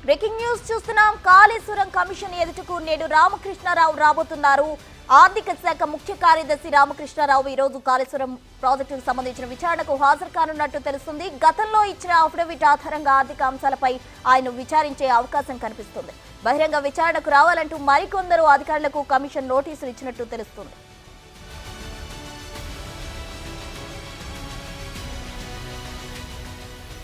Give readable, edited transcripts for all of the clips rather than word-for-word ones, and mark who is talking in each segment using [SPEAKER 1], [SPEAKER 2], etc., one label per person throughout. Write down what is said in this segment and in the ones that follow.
[SPEAKER 1] Breaking news చూస్తున్నాం. Kaleshwaram commission ఎదుటకు నేడు రామకృష్ణారావు రాబోతున్నారు. ఆర్థిక శాఖ ముఖ్య కార్యదర్శి రామకృష్ణారావు ఈ రోజు కాళేశ్వరం ప్రాజెక్టుకు సంబంధించిన విచారణకు హాజరు కానున్నట్టు తెలుస్తుంది. గతంలో ఇచ్చిన అఫిడవిట్ ఆధారంగా ఆర్థిక అంశాలపై ఆయన విచారించే అవకాశం కనిపిస్తుంది. బహిరంగ విచారణకు రావాలంటూ మరికొందరు అధికారులకు కమిషన్ నోటీసులు ఇచ్చినట్టు తెలుస్తుంది.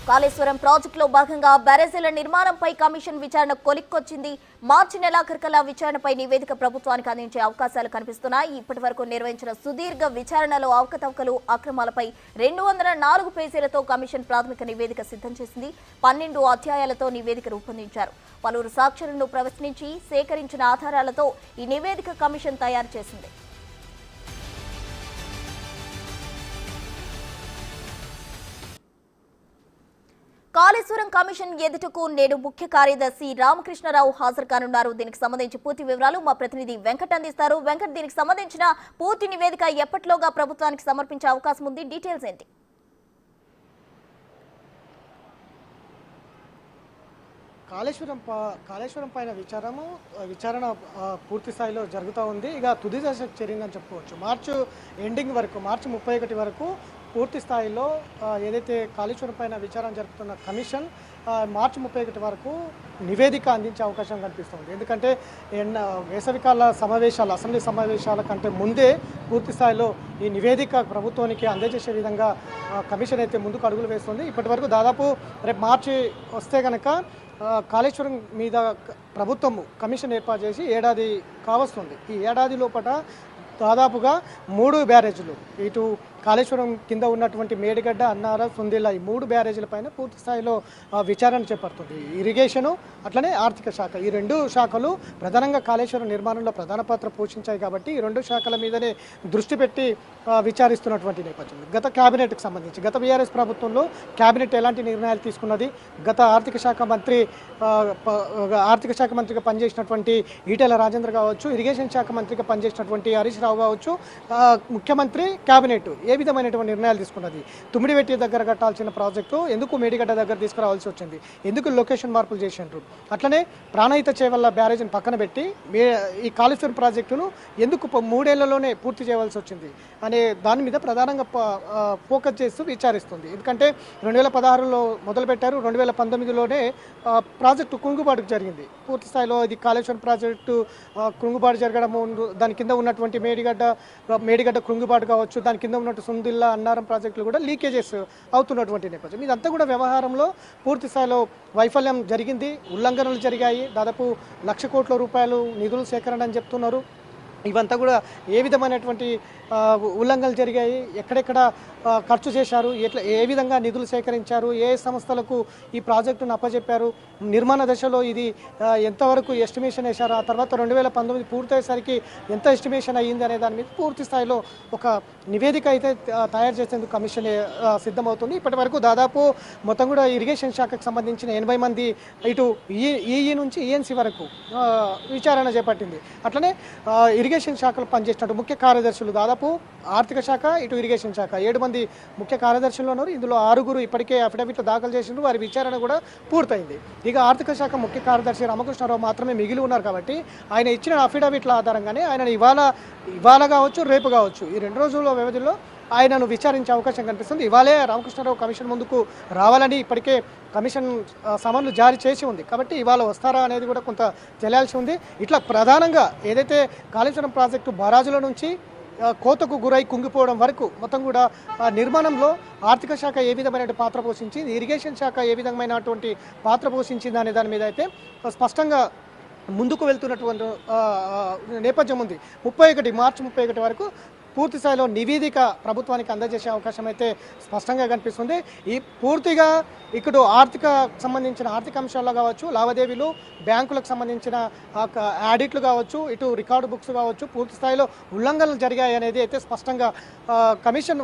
[SPEAKER 1] కాళేశ్వరం ప్రాజెక్టులో భాగంగా బ్యారేజీల నిర్మాణంపై కమిషన్ విచారణ కొలిక్కొచ్చింది. మార్చి నెలాఖరుకల్లా విచారణపై నివేదిక ప్రభుత్వానికి అందించే అవకాశాలు కనిపిస్తున్నాయి. ఇప్పటి వరకు నిర్వహించిన సుదీర్ఘ విచారణలో అవకతవకలు, అక్రమాలపై 204 పేజీలతో కమిషన్ ప్రాథమిక నివేదిక సిద్ధం చేసింది. 12 అధ్యాయాలతో నివేదిక రూపొందించారు. పలువురు సాక్షులను ప్రశ్నించి సేకరించిన ఆధారాలతో ఈ నివేదిక కమిషన్ తయారు చేసింది. కాళేశ్వరం కమిషన్ ఎదుటకు నేడు ముఖ్య కార్యదర్శి రామకృష్ణారావు హాజరు కానున్నారు. దీనికి సంబంధించి పూర్తి వివరాలు మా ప్రతినిధి వెంకట్ అందిస్తారు. వెంకట్, దీనికి సంబంధించిన పూర్తి నివేదిక ఎప్పటిలోగా ప్రభుత్వానికి సమర్పించే అవకాశం ఉంది? డీటెయిల్స్ ఏంటి?
[SPEAKER 2] కాళేశ్వరం పైన విచారణ పూర్తి స్థాయిలో జరుగుతూ ఉంది. ఇక తుది దశ చేరిందని చెప్పుకోవచ్చు. మార్చి ఎండింగ్ వరకు, మార్చి 31 వరకు పూర్తి స్థాయిలో ఏదైతే కాళేశ్వరం పైన విచారణ జరుపుతున్న కమిషన్ మార్చి 31 వరకు నివేదిక అందించే అవకాశం కనిపిస్తుంది. ఎందుకంటే వేసవికాల సమావేశాలు, అసెంబ్లీ సమావేశాల కంటే ముందే పూర్తి స్థాయిలో ఈ నివేదిక ప్రభుత్వానికి అందజేసే విధంగా కమిషన్ అయితే ముందుకు అడుగులు వేస్తుంది. ఇప్పటి వరకు దాదాపు రేపు మార్చి వస్తే కనుక కాళేశ్వరం మీద ప్రభుత్వం కమిషన్ ఏర్పాటు చేసి ఏడాది కావస్తుంది. ఈ ఏడాది లోపల దాదాపుగా 3 బ్యారేజీలు, ఇటు కాళేశ్వరం కింద ఉన్నటువంటి మేడిగడ్డ, అన్నారం, సుందిల్ల, ఈ 3 బ్యారేజీల పైన పూర్తి స్థాయిలో విచారణ చేపడుతుంది. ఇరిగేషను అట్లనే ఆర్థిక శాఖ, ఈ 2 శాఖలు ప్రధానంగా కాళేశ్వరం నిర్మాణంలో ప్రధాన పాత్ర పోషించాయి. కాబట్టి ఈ 2 శాఖల మీదనే దృష్టి పెట్టి విచారిస్తున్నటువంటి నేపథ్యం. గత క్యాబినెట్కి సంబంధించి గత బీఆర్ఎస్ ప్రభుత్వంలో క్యాబినెట్ ఎలాంటి నిర్ణయాలు తీసుకున్నది, గత ఆర్థిక శాఖ మంత్రిగా పనిచేసినటువంటి ఈటెల రాజేంద్ర కావచ్చు, ఇరిగేషన్ శాఖ మంత్రిగా పనిచేసినటువంటి హరీష్ రావు కావచ్చు, ముఖ్యమంత్రి క్యాబినెట్ ఏ విధమైనటువంటి నిర్ణయాలు తీసుకున్నది, తుమ్మిడివెట్టి దగ్గర కట్టాల్సిన ప్రాజెక్టు ఎందుకు మేడిగడ్డ దగ్గర తీసుకురావాల్సి వచ్చింది, ఎందుకు లొకేషన్ మార్పులు చేసిండ్రు, అట్లనే ప్రాణహిత చేవల్ల బ్యారేజ్ని పక్కన పెట్టి ఈ కాళేశ్వరం ప్రాజెక్టును ఎందుకు 3 ఏళ్లలోనే పూర్తి చేయవలసి వచ్చింది అనే దాని మీద ప్రధానంగా ఫోకస్ చేస్తూ విచారిస్తుంది. ఎందుకంటే 2016లో మొదలుపెట్టారు, 2019లోనే ప్రాజెక్టు కుంగుబాటుకు జరిగింది. పూర్తి స్థాయిలో ఇది కాళేశ్వరం ప్రాజెక్టు కుంగుబాటు జరగడము, దాని కింద ఉన్నటువంటి మేడిగడ్డ కుంగుబాటు కావచ్చు, దాని కింద ఉన్నటువంటి సుందిల్ల, అన్నారం ప్రాజెక్టులు కూడా లీకేజెస్ అవుతున్నటువంటి నేపథ్యం. ఇదంతా కూడా వ్యవహారంలో పూర్తి స్థాయిలో వైఫల్యం జరిగింది, ఉల్లంఘనలు జరిగాయి. దాదాపు 1,00,000 కోట్ల రూపాయలు నిధులు సేకరణ అని చెప్తున్నారు. ఇవంతా కూడా ఏ విధమైనటువంటి ఉల్లంఘనలు జరిగాయి, ఎక్కడెక్కడ ఖర్చు చేశారు, ఏ విధంగా నిధులు సేకరించారు, ఏ సంస్థలకు ఈ ప్రాజెక్టును అప్పచెప్పారు, నిర్మాణ దశలో ఇది ఎంతవరకు ఎస్టిమేషన్ వేశారు, ఆ తర్వాత 2019 పూర్తయ్యేసరికి ఎంత ఎస్టిమేషన్ అయ్యింది అనే దాని మీద పూర్తి స్థాయిలో ఒక నివేదిక అయితే తయారు చేసేందుకు కమిషన్ సిద్ధమవుతుంది. ఇప్పటి వరకు దాదాపు మొత్తం కూడా ఇరిగేషన్ శాఖకు సంబంధించిన 80 మంది, ఇటు ఈఈ నుంచి ఈఎన్సీ వరకు విచారణ చేపట్టింది. అట్లనే ఇరిగేషన్ శాఖలో పనిచేసినట్టు ముఖ్య కార్యదర్శులు, దాదాపు ఆర్థిక శాఖ, ఇటు ఇరిగేషన్ శాఖ 7 మంది ముఖ్య కార్యదర్శులు ఉన్నారు. ఇందులో 6 ఇప్పటికే అఫిడవిట్లు దాఖలు చేసిండ్రు, వారి విచారణ కూడా పూర్తయింది. ఇక ఆర్థిక శాఖ ముఖ్య కార్యదర్శి రామకృష్ణారావు మాత్రమే మిగిలి ఉన్నారు. కాబట్టి ఆయన ఇచ్చిన అఫిడవిట్ల ఆధారంగానే ఆయన ఇవాళ కావచ్చు, రేపు కావచ్చు, ఈ 2 రోజుల వ్యవధిలో ఆయనను విచారించే అవకాశం కనిపిస్తుంది. ఇవాళే రామకృష్ణారావు కమిషన్ ముందుకు రావాలని ఇప్పటికే కమిషన్ సమన్లు జారీ చేసి ఉంది. కాబట్టి ఇవాళ వస్తారా అనేది కూడా కొంత తెలియాల్సి ఉంది. ఇట్లా ప్రధానంగా ఏదైతే కాళేశ్వరం ప్రాజెక్టు బరాజుల నుంచి కోతకు గురై కుంగిపోవడం వరకు మొత్తం కూడా నిర్మాణంలో ఆర్థిక శాఖ ఏ విధమైన పాత్ర పోషించింది, ఇరిగేషన్ శాఖ ఏ విధమైనటువంటి పాత్ర పోషించింది అనే దాని మీద అయితే స్పష్టంగా ముందుకు వెళ్తున్నటువంటి నేపథ్యం ఉంది. మార్చి 31 వరకు పూర్తి స్థాయిలో నివేదిక ప్రభుత్వానికి అందజేసే అవకాశం అయితే స్పష్టంగా కనిపిస్తుంది. ఈ పూర్తిగా ఇక్కడ సంబంధించిన ఆర్థిక అంశాల్లో కావచ్చు, లావాదేవీలు, బ్యాంకులకు సంబంధించిన ఆడిట్లు కావచ్చు, ఇటు రికార్డు బుక్స్ కావచ్చు, పూర్తి స్థాయిలో ఉల్లంఘనలు జరిగాయి అనేది అయితే స్పష్టంగా కమిషన్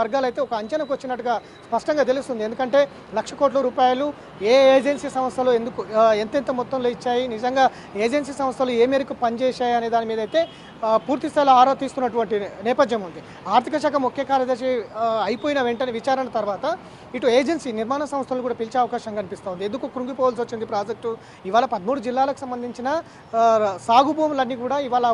[SPEAKER 2] వర్గాలు అయితే ఒక అంచనాకు వచ్చినట్టుగా స్పష్టంగా తెలుస్తుంది. ఎందుకంటే 1,00,000 కోట్ల రూపాయలు ఏ ఏజెన్సీ సంస్థలు ఎంతెంత మొత్తంలో ఇచ్చాయి, నిజంగా ఏజెన్సీ సంస్థలు ఏ మేరకు పనిచేశాయి అనే దాని మీద అయితే పూర్తి స్థాయిలో ఆరా తీస్తున్నటువంటి నేపథ్యం ఉంది. ఆర్థిక శాఖ ముఖ్య కార్యదర్శి అయిపోయిన వెంటనే విచారణ తర్వాత ఇటు ఏజెన్సీ నిర్మాణ సంస్థలు కూడా పిలిచే అవకాశం కనిపిస్తుంది. ఎందుకు కృంగిపోవాల్సి వచ్చింది ప్రాజెక్టు? ఇవాళ 13 జిల్లాలకు సంబంధించిన సాగు భూములన్నీ కూడా ఇవాళ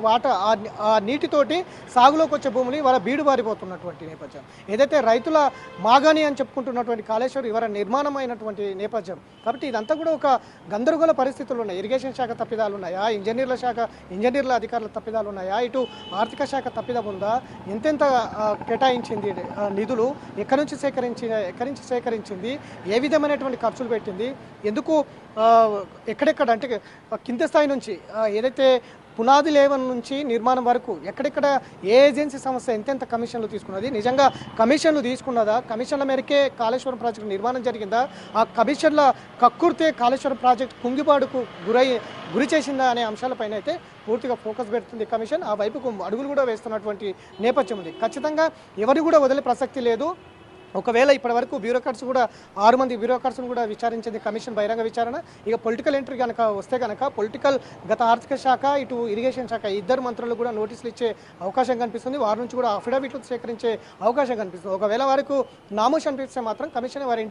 [SPEAKER 2] ఆ నీటితోటి సాగులోకి వచ్చే భూములు ఇవాళ బీడుబారిపోతున్నటువంటి నేపథ్యం. ఏదైతే రైతుల మాగాని అని చెప్పుకుంటున్నటువంటి కాళేశ్వరం ఇవాళ నిర్మాణం అయినటువంటి నేపథ్యం. కాబట్టి ఇదంతా కూడా ఒక గందరగోళ పరిస్థితులు ఉన్నాయి. ఇరిగేషన్ శాఖ తప్పిదాలు ఉన్నాయా, ఇంజనీర్ల అధికారుల తప్పిదాలు ఉన్నాయా, ఇటు ఆర్థిక శాఖ తప్పిదం ఉందా, ఎంతెంత కేటాయించింది నిధులు, ఎక్కడి నుంచి సేకరించింది, ఏ విధమైనటువంటి ఖర్చులు పెట్టింది, ఎందుకు ఎక్కడెక్కడ అంటే కింద స్థాయి నుంచి ఏదైతే పునాది లేవల్ నుంచి నిర్మాణం వరకు ఎక్కడెక్కడ ఏ ఏజెన్సీ సంస్థ ఎంతెంత కమిషన్లు తీసుకున్నది, నిజంగా కమిషన్లు తీసుకున్నదా, కమిషన్ల మేరకే కాళేశ్వరం ప్రాజెక్టు నిర్మాణం జరిగిందా, ఆ కమిషన్ల కక్కుర్తే కాళేశ్వరం ప్రాజెక్టు కుంగిపాడుకు గురి చేసిందా అనే అంశాలపైన అయితే పూర్తిగా ఫోకస్ పెడుతుంది కమిషన్. ఆ వైపుకు అడుగులు కూడా వేస్తున్నటువంటి నేపథ్యం ఉంది. ఖచ్చితంగా ఎవరు కూడా వదిలే ప్రసక్తి లేదు. ఒకవేళ ఇప్పటి వరకు బ్యూరోక్రాట్స్ కూడా 6 మంది బ్యూరోక్రాట్స్ను కూడా విచారించింది కమిషన్ బహిరంగ విచారణ. ఇక పొలిటికల్ ఎంట్రీ కనుక వస్తే కనుక గత ఆర్థిక శాఖ ఇటు ఇరిగేషన్ శాఖ ఇద్దరు మంత్రులు కూడా నోటీసులు ఇచ్చే అవకాశం కనిపిస్తుంది. వారి నుంచి కూడా అఫిడవిట్లు సేకరించే అవకాశం కనిపిస్తుంది. ఒకవేళ వారికి నామోష్ అనిపిస్తే మాత్రం కమిషన్ వారి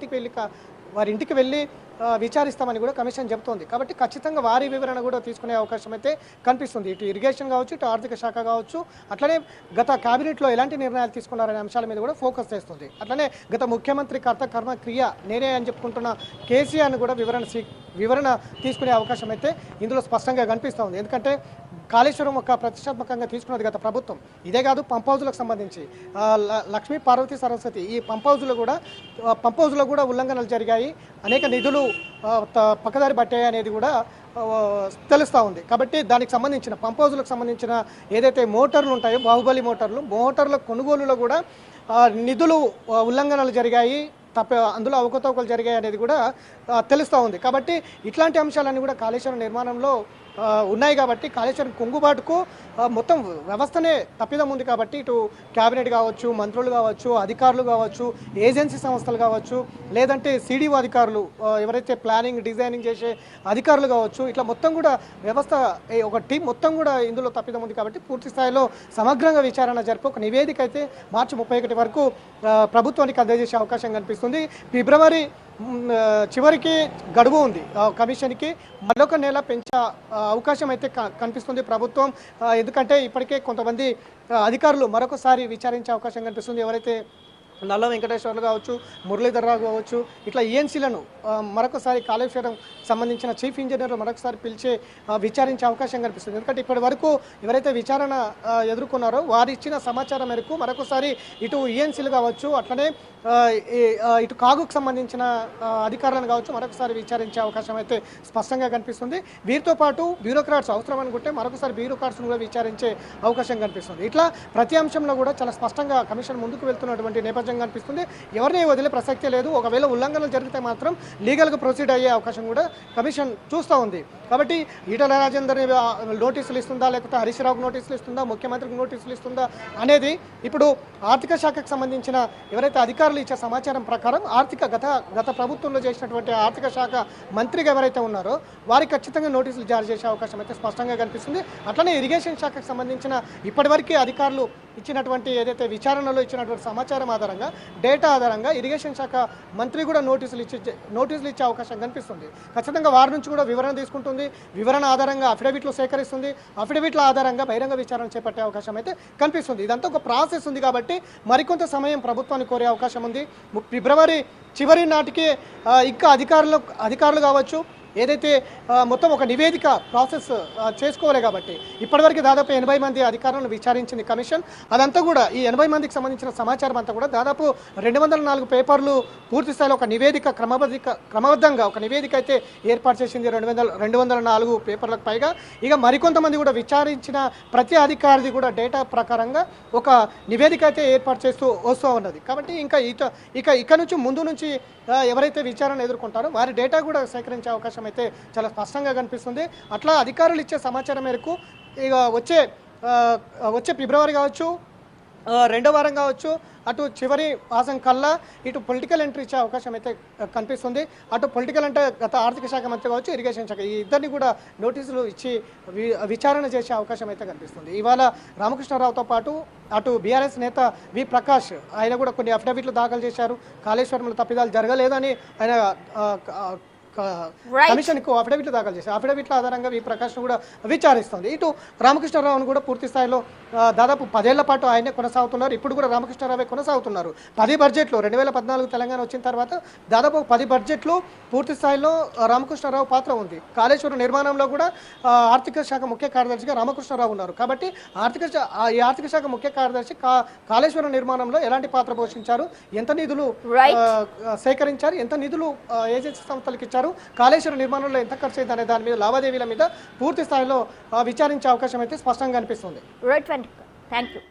[SPEAKER 2] ఇంటికి వెళ్ళి విచారిస్తామని కూడా కమిషన్ చెబుతోంది. కాబట్టి ఖచ్చితంగా వారి వివరణ కూడా తీసుకునే అవకాశం అయితే కనిపిస్తుంది. ఇటు ఇరిగేషన్ కావచ్చు, ఇటు ఆర్థిక శాఖ కావచ్చు, అట్లనే గత కేబినెట్లో ఎలాంటి నిర్ణయాలు తీసుకున్నారనే అంశాల మీద కూడా ఫోకస్ చేస్తుంది. అట్లనే గత ముఖ్యమంత్రి కర్మ క్రియ నేనే అని చెప్పుకుంటున్న కేసీఆర్ను కూడా వివరణ తీసుకునే అవకాశం అయితే ఇందులో స్పష్టంగా కనిపిస్తూ ఉంది. ఎందుకంటే కాళేశ్వరం ఒక ప్రతిష్టాత్మకంగా తీసుకున్నది గత ప్రభుత్వం. ఇదే కాదు, పంప్ హౌజులకు సంబంధించి లక్ష్మీ పార్వతీ సరస్వతి ఈ పంప్ హౌజ్లో కూడా ఉల్లంఘనలు జరిగాయి, అనేక నిధులు పక్కదారి పట్టాయి అనేది కూడా తెలుస్తూ ఉంది. కాబట్టి దానికి సంబంధించిన పంప్ హౌజులకు సంబంధించిన ఏదైతే మోటార్లు ఉంటాయో, బాహుబలి మోటార్ల కొనుగోలులో కూడా నిధులు ఉల్లంఘనలు జరిగాయి, అందులో అవకతవకలు జరిగాయి అనేది కూడా తెలుస్తూ ఉంది. కాబట్టి ఇట్లాంటి అంశాలన్నీ కూడా కాళేశ్వరం నిర్మాణంలో ఉన్నాయి. కాబట్టి కాళేశ్వరం కుంగుబాటుకు మొత్తం వ్యవస్థనే తప్పిదం ఉంది. కాబట్టి ఇటు క్యాబినెట్ కావచ్చు, మంత్రులు కావచ్చు, అధికారులు కావచ్చు, ఏజెన్సీ సంస్థలు కావచ్చు, లేదంటే సిడిఓ అధికారులు ఎవరైతే ప్లానింగ్ డిజైనింగ్ చేసే అధికారులు కావచ్చు, ఇట్లా మొత్తం కూడా వ్యవస్థ ఒక టీం మొత్తం కూడా ఇందులో తప్పిదం ఉంది. కాబట్టి పూర్తి స్థాయిలో సమగ్రంగా విచారణ జరిపి ఒక నివేదిక అయితే మార్చి 31 వరకు ప్రభుత్వానికి అందజేసే అవకాశం కనిపిస్తుంది. ఫిబ్రవరి చివరికి గడువు ఉంది కమిషన్కి. మరొక నెల పెంచే అవకాశం అయితే కనిపిస్తుంది ప్రభుత్వం. ఎందుకంటే ఇప్పటికే కొంతమంది అధికారులు మరొకసారి విచారించే అవకాశం కనిపిస్తుంది. ఎవరైతే నల్ల వెంకటేశ్వర్లు కావచ్చు, మురళీధర్రావు కావచ్చు, ఇట్లా ఈఎన్సీలను మరొకసారి కాళేశ్వరం సంబంధించిన చీఫ్ ఇంజనీర్లు మరొకసారి విచారించే అవకాశం కనిపిస్తుంది. ఎందుకంటే ఇప్పటి వరకు ఎవరైతే విచారణ ఎదుర్కొన్నారో వారు ఇచ్చిన సమాచారం మేరకు మరొకసారి ఇటు ఈఎన్సీలు కావచ్చు, అట్లనే ఇటు కాగుకు సంబంధించిన అధికారులను కావచ్చు మరొకసారి విచారించే అవకాశం అయితే స్పష్టంగా కనిపిస్తుంది. వీరితో పాటు బ్యూరోక్రాట్స్ అవసరం అనుకుంటే మరొకసారి బ్యూరోక్రాట్స్ను కూడా విచారించే అవకాశం కనిపిస్తుంది. ఇట్లా ప్రతి అంశంలో కూడా చాలా స్పష్టంగా కమిషన్ ముందుకు వెళ్తున్నటువంటి నేపథ్యం కనిపిస్తుంది. ఎవరిని వదిలే ప్రసక్తే లేదు. ఒకవేళ ఉల్లంఘనలు జరిగితే మాత్రం లీగల్గా ప్రొసీడ్ అయ్యే అవకాశం కూడా కమిషన్ చూస్తూ ఉంది. కాబట్టి ఈటల రాజేందర్ని నోటీసులు ఇస్తుందా, లేకపోతే హరీష్ రావుకు నోటీసులు ఇస్తుందా, ముఖ్యమంత్రికి నోటీసులు ఇస్తుందా అనేది ఇప్పుడు ఆర్థిక శాఖకు సంబంధించిన ఎవరైతే అధికారులు ఇచ్చే సమాచారం ప్రకారం గత ప్రభుత్వంలో చేసినటువంటి ఆర్థిక శాఖ మంత్రిగా ఎవరైతే ఉన్నారో వారికి ఖచ్చితంగా నోటీసులు జారీ చేసే అవకాశం అయితే స్పష్టంగా కనిపిస్తుంది. అట్లనే ఇరిగేషన్ శాఖకు సంబంధించిన ఇప్పటివరకు అధికారులు ఇచ్చినటువంటి ఏదైతే విచారణలో ఇచ్చినటువంటి సమాచారం ఆధారంగా, డేటా ఆధారంగా ఇరిగేషన్ శాఖ మంత్రి కూడా నోటీసులు ఇచ్చే అవకాశం కనిపిస్తుంది. ఖచ్చితంగా వారి నుంచి కూడా వివరణ తీసుకుంటుంది. వివరణ ఆధారంగా అఫిడవిట్లు సేకరిస్తుంది. అఫిడవిట్ల ఆధారంగా బహిరంగ విచారణ చేపట్టే అవకాశం అయితే కనిపిస్తుంది. ఇదంతా ఒక ప్రాసెస్ ఉంది. కాబట్టి మరికొంత సమయం ప్రభుత్వాన్ని కోరే అవకాశం ఉంది. ఫిబ్రవరి చివరి నాటికి ఇంకా అధికారులు కావచ్చు, ఏదైతే మొత్తం ఒక నివేదిక ప్రాసెస్ చేసుకోవాలి. కాబట్టి ఇప్పటివరకు దాదాపు 80 మంది అధికారులను విచారించింది కమిషన్. అదంతా కూడా ఈ 80 మందికి సంబంధించిన సమాచారం అంతా కూడా దాదాపు 204 పేపర్లు పూర్తి స్థాయిలో ఒక నివేదిక క్రమబద్ధంగా ఒక నివేదిక అయితే ఏర్పాటు చేసింది. 204 పేపర్లకు పైగా. ఇక మరికొంతమంది కూడా విచారించిన ప్రతి అధికారిది కూడా డేటా ప్రకారంగా ఒక నివేదిక అయితే ఏర్పాటు చేస్తూ వస్తూ ఉన్నది. కాబట్టి ఇక నుంచి ముందు నుంచి ఎవరైతే విచారణ ఎదుర్కొంటారో వారి డేటా కూడా సేకరించే అవకాశం అయితే చాలా స్పష్టంగా కనిపిస్తుంది. అట్లా అధికారులు ఇచ్చే సమాచారం మేరకు ఇక వచ్చే ఫిబ్రవరి కావచ్చు, రెండో వారం కావచ్చు, అటు చివరి మాసం కల్లా ఇటు పొలిటికల్ ఎంట్రీ ఇచ్చే అవకాశం అయితే కనిపిస్తుంది. అటు పొలిటికల్ అంటే గత ఆర్థిక శాఖ మంత్రి కావచ్చు, ఇరిగేషన్ శాఖ, ఈ ఇద్దరిని కూడా నోటీసులు ఇచ్చి విచారణ చేసే అవకాశం అయితే కనిపిస్తుంది. ఇవాళ రామకృష్ణారావుతో పాటు అటు బీఆర్ఎస్ నేత వి ప్రకాష్ ఆయన కూడా కొన్ని అఫిడవిట్లు దాఖలు చేశారు. కాళేశ్వరంలో తప్పిదాలు జరగలేదని ఆయన కమిషన్కు అఫిడవిట్లు దాఖలు చేశారు. అఫిడవిట్ల ఆధారంగా వి ప్రకాష్ను కూడా విచారిస్తుంది. ఇటు రామకృష్ణారావును కూడా పూర్తి స్థాయిలో దాదాపు 10 ఏళ్ల పాటు ఆయనే కొనసాగుతున్నారు. ఇప్పుడు కూడా రామకృష్ణారావే కొనసాగుతున్నారు. 10 బడ్జెట్లు 2014 తెలంగాణ వచ్చిన తర్వాత దాదాపు 10 బడ్జెట్లు పూర్తి స్థాయిలో రామకృష్ణారావు పాత్ర ఉంది. కాళేశ్వరం నిర్మాణంలో కూడా ఆర్థిక శాఖ ముఖ్య కార్యదర్శిగా రామకృష్ణారావు ఉన్నారు. కాబట్టి ఈ ఆర్థిక శాఖ ముఖ్య కార్యదర్శి కాళేశ్వరం నిర్మాణంలో ఎలాంటి పాత్ర పోషించారు, ఎంత నిధులు సేకరించారు, ఎంత నిధులు ఏజెన్సీ సంస్థలకు ఇచ్చారు, కాళేశ్వరం నిర్మాణంలో ఎంత ఖర్చు అయింది అనే దాని మీద, లావాదేవీల మీద పూర్తి స్థాయిలో విచారించే అవకాశం అయితే స్పష్టంగా కనిపిస్తుంది.
[SPEAKER 1] Thank you.